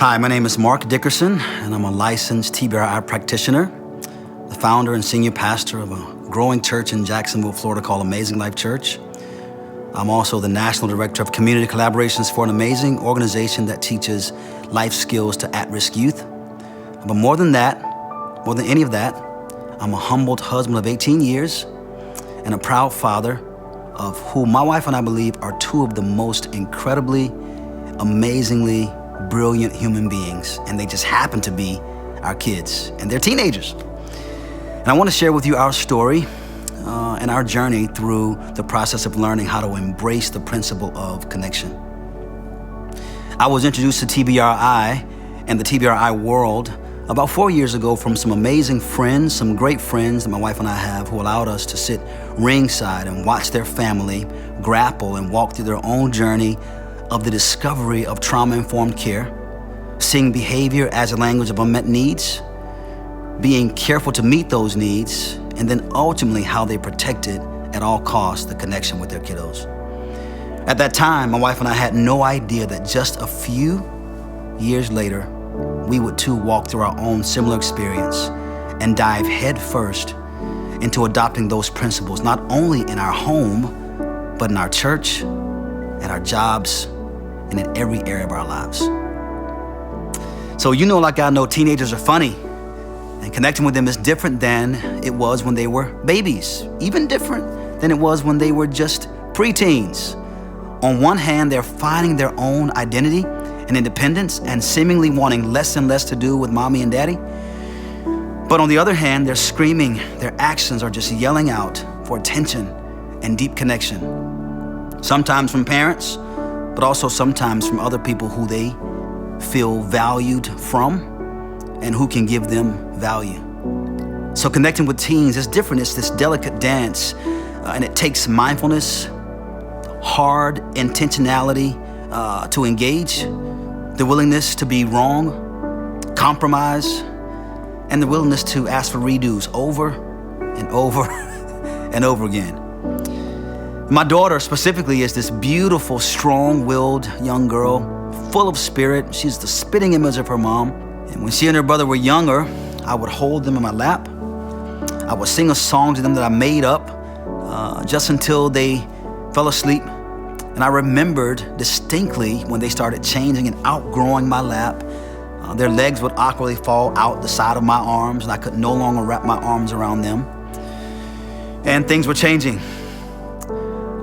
Hi, my name is Marc Dickerson, and I'm a licensed TBRI practitioner, the founder and senior pastor of a growing church in Jacksonville, Florida called Amazing Life Church. I'm also the National Director of Community Collaborations for an amazing organization that teaches life skills to at-risk youth. But more than any of that, I'm a humbled husband of 18 years and a proud father of who my wife and I believe are two of the most incredibly, amazingly brilliant human beings, and they just happen to be our kids, and they're teenagers. And I want to share with you our story and our journey through the process of learning how to embrace the principle of connection. I was introduced to TBRI and the TBRI world about 4 years ago from some amazing friends, some great friends that my wife and I have, who allowed us to sit ringside and watch their family grapple and walk through their own journey of the discovery of trauma-informed care, seeing behavior as a language of unmet needs, being careful to meet those needs, and then ultimately how they protected at all costs the connection with their kiddos. At that time, my wife and I had no idea that just a few years later, we would too walk through our own similar experience and dive headfirst into adopting those principles, not only in our home, but in our church, at our jobs, and in every area of our lives. So like I know, teenagers are funny, and connecting with them is different than it was when they were babies, even different than it was when they were just preteens. On one hand, they're finding their own identity and independence and seemingly wanting less and less to do with mommy and daddy. But on the other hand, they're screaming, their actions are just yelling out for attention and deep connection. Sometimes from parents, but also sometimes from other people who they feel valued from and who can give them value. So connecting with teens is different. It's this delicate dance, and it takes mindfulness, hard intentionality to engage, the willingness to be wrong, compromise, and the willingness to ask for redos over and over and over again. My daughter specifically is this beautiful, strong-willed young girl, full of spirit. She's the spitting image of her mom. And when she and her brother were younger, I would hold them in my lap. I would sing a song to them that I made up just until they fell asleep. And I remembered distinctly when they started changing and outgrowing my lap. Their legs would awkwardly fall out the side of my arms, and I could no longer wrap my arms around them. And things were changing.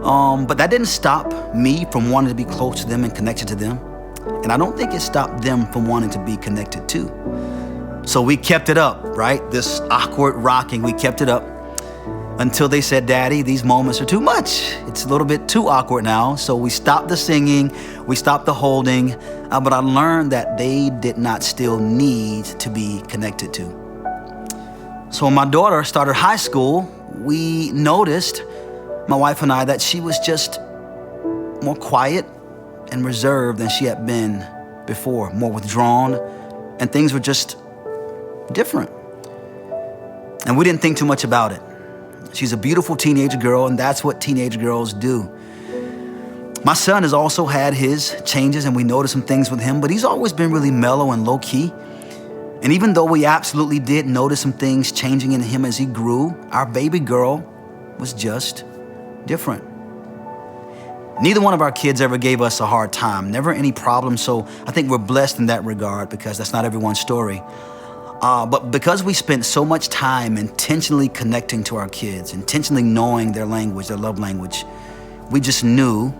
But that didn't stop me from wanting to be close to them and connected to them. And I don't think it stopped them from wanting to be connected too. So we kept it up, right? This awkward rocking, we kept it up until they said, "Daddy, these moments are too much. It's a little bit too awkward now." So we stopped the singing, we stopped the holding, but I learned that they did not still need to be connected to. So when my daughter started high school, we noticed, my wife and I, that she was just more quiet and reserved than she had been before, more withdrawn, and things were just different. And we didn't think too much about it. She's a beautiful teenage girl, and that's what teenage girls do. My son has also had his changes, and we noticed some things with him, but he's always been really mellow and low-key. And even though we absolutely did notice some things changing in him as he grew, our baby girl was just different. Neither one of our kids ever gave us a hard time, never any problems, so I think we're blessed in that regard because that's not everyone's story. But because we spent so much time intentionally connecting to our kids, intentionally knowing their language, their love language, we just knew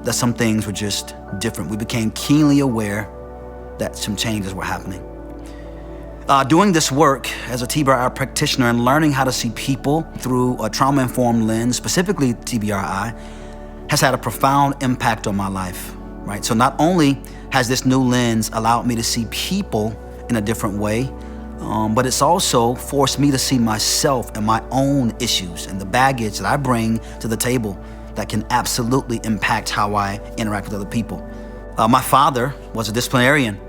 that some things were just different. We became keenly aware that some changes were happening. Doing this work as a TBRI practitioner and learning how to see people through a trauma-informed lens, specifically TBRI, has had a profound impact on my life, right? So not only has this new lens allowed me to see people in a different way, but it's also forced me to see myself and my own issues and the baggage that I bring to the table that can absolutely impact how I interact with other people. My father was a disciplinarian,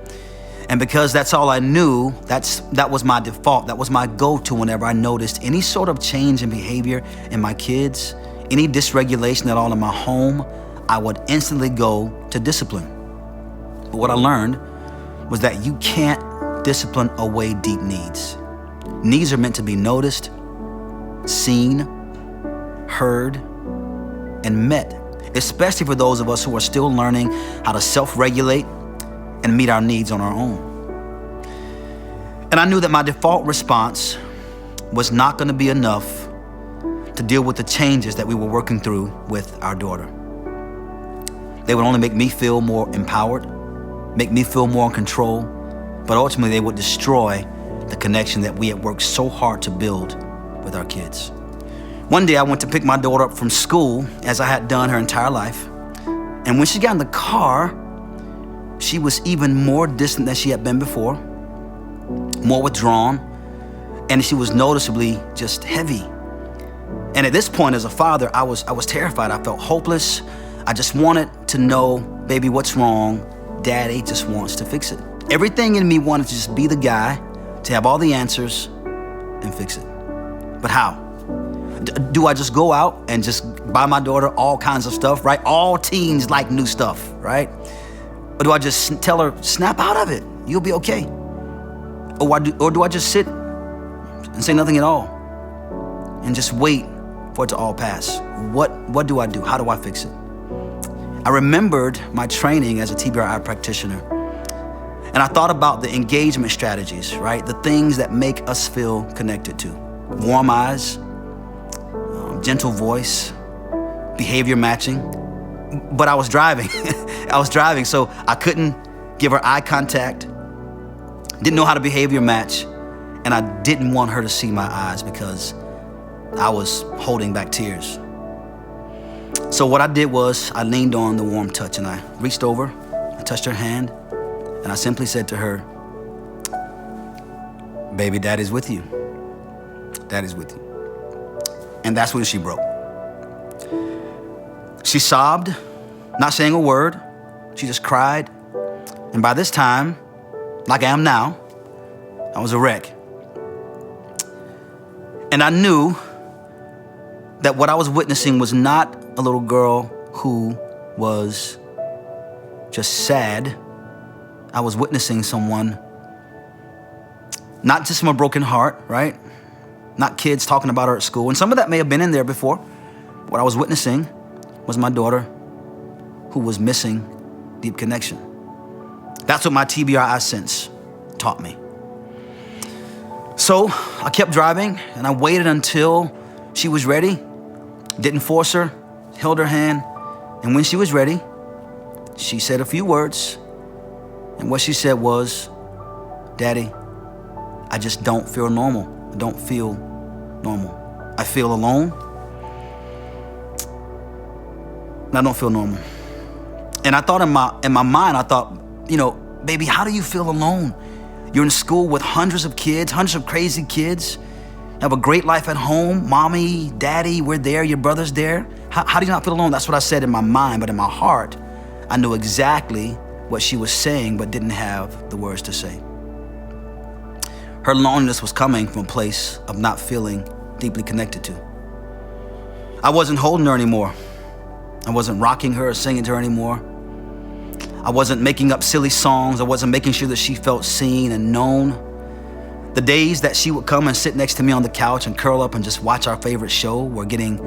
and because that's all I knew, that was my default. That was my go-to whenever I noticed any sort of change in behavior in my kids, any dysregulation at all in my home, I would instantly go to discipline. But what I learned was that you can't discipline away deep needs. Needs are meant to be noticed, seen, heard, and met, especially for those of us who are still learning how to self-regulate and meet our needs on our own. And I knew that my default response was not going to be enough to deal with the changes that we were working through with our daughter. They would only make me feel more empowered, make me feel more in control, but ultimately they would destroy the connection that we had worked so hard to build with our kids. One day I went to pick my daughter up from school, as I had done her entire life. And when she got in the car, she was even more distant than she had been before, more withdrawn, and she was noticeably just heavy. And at this point as a father, I was terrified. I felt hopeless. I just wanted to know, baby, what's wrong? Daddy just wants to fix it. Everything in me wanted to just be the guy, to have all the answers and fix it. But how? Do I just go out and just buy my daughter all kinds of stuff, right? All teens like new stuff, right? Or do I just tell her, snap out of it, you'll be okay? Or do I just sit and say nothing at all and just wait for it to all pass? What do I do? How do I fix it? I remembered my training as a TBRI practitioner, and I thought about the engagement strategies, right? The things that make us feel connected to. Warm eyes, gentle voice, behavior matching. But I was driving. So I couldn't give her eye contact, didn't know how to behavior match, and I didn't want her to see my eyes because I was holding back tears. So what I did was I leaned on the warm touch, and I reached over, I touched her hand, and I simply said to her, baby, Daddy's with you. Daddy's with you. And that's when she broke. She sobbed, not saying a word. She just cried. And by this time, like I am now, I was a wreck. And I knew that what I was witnessing was not a little girl who was just sad. I was witnessing someone, not just from a broken heart, right? Not kids talking about her at school. And some of that may have been in there before. What I was witnessing was my daughter who was missing deep connection. That's what my TBRI sense taught me. So I kept driving, and I waited until she was ready. Didn't force her, held her hand. And when she was ready, she said a few words. And what she said was, Daddy, I just don't feel normal. I don't feel normal. I feel alone, and I don't feel normal. And I thought in my mind, I thought, baby, how do you feel alone? You're in school with hundreds of kids, hundreds of crazy kids. You have a great life at home. Mommy, daddy, we're there. Your brother's there. How do you not feel alone? That's what I said in my mind, but in my heart, I knew exactly what she was saying, but didn't have the words to say. Her loneliness was coming from a place of not feeling deeply connected to. I wasn't holding her anymore. I wasn't rocking her or singing to her anymore. I wasn't making up silly songs. I wasn't making sure that she felt seen and known. The days that she would come and sit next to me on the couch and curl up and just watch our favorite show were getting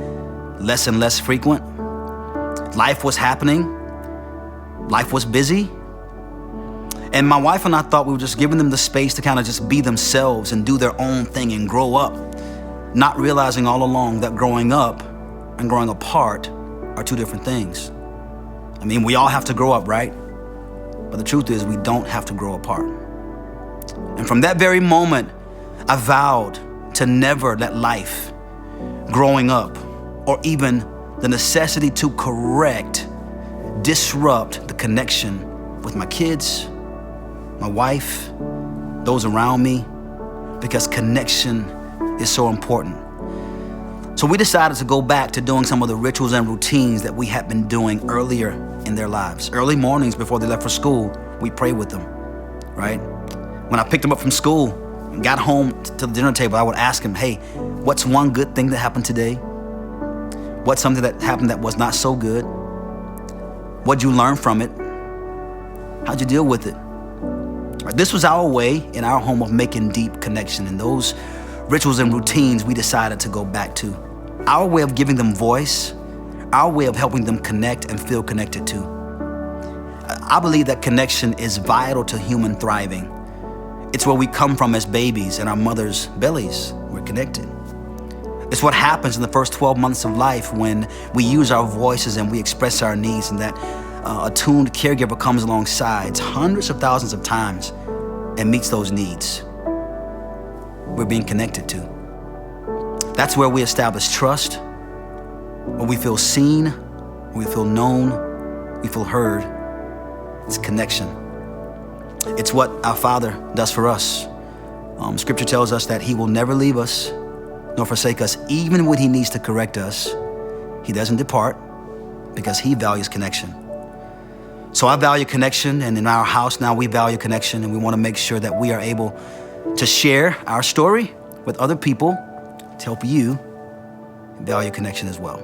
less and less frequent. Life was happening. Life was busy. And my wife and I thought we were just giving them the space to kind of just be themselves and do their own thing and grow up, not realizing all along that growing up and growing apart are two different things. I mean, we all have to grow up, right? But the truth is, we don't have to grow apart. And from that very moment, I vowed to never let life, growing up, or even the necessity to correct, disrupt the connection with my kids, my wife, those around me, because connection is so important. So we decided to go back to doing some of the rituals and routines that we had been doing earlier in their lives. Early mornings before they left for school, we prayed with them, right? When I picked them up from school and got home to the dinner table, I would ask them, hey, what's one good thing that happened today? What's something that happened that was not so good? What'd you learn from it? How'd you deal with it? This was our way in our home of making deep connection, and those rituals and routines we decided to go back to. Our way of giving them voice, our way of helping them connect and feel connected to. I believe that connection is vital to human thriving. It's where we come from as babies in our mother's bellies. We're connected. It's what happens in the first 12 months of life when we use our voices and we express our needs, and that attuned caregiver comes alongside hundreds of thousands of times and meets those needs. We're being connected to. That's where we establish trust, where we feel seen, where we feel known, we feel heard. It's connection. It's what our Father does for us. Scripture tells us that He will never leave us nor forsake us. Even when He needs to correct us, He doesn't depart because He values connection. So I value connection, and in our house now we value connection, and we want to make sure that we are able to share our story with other people to help you value connection as well.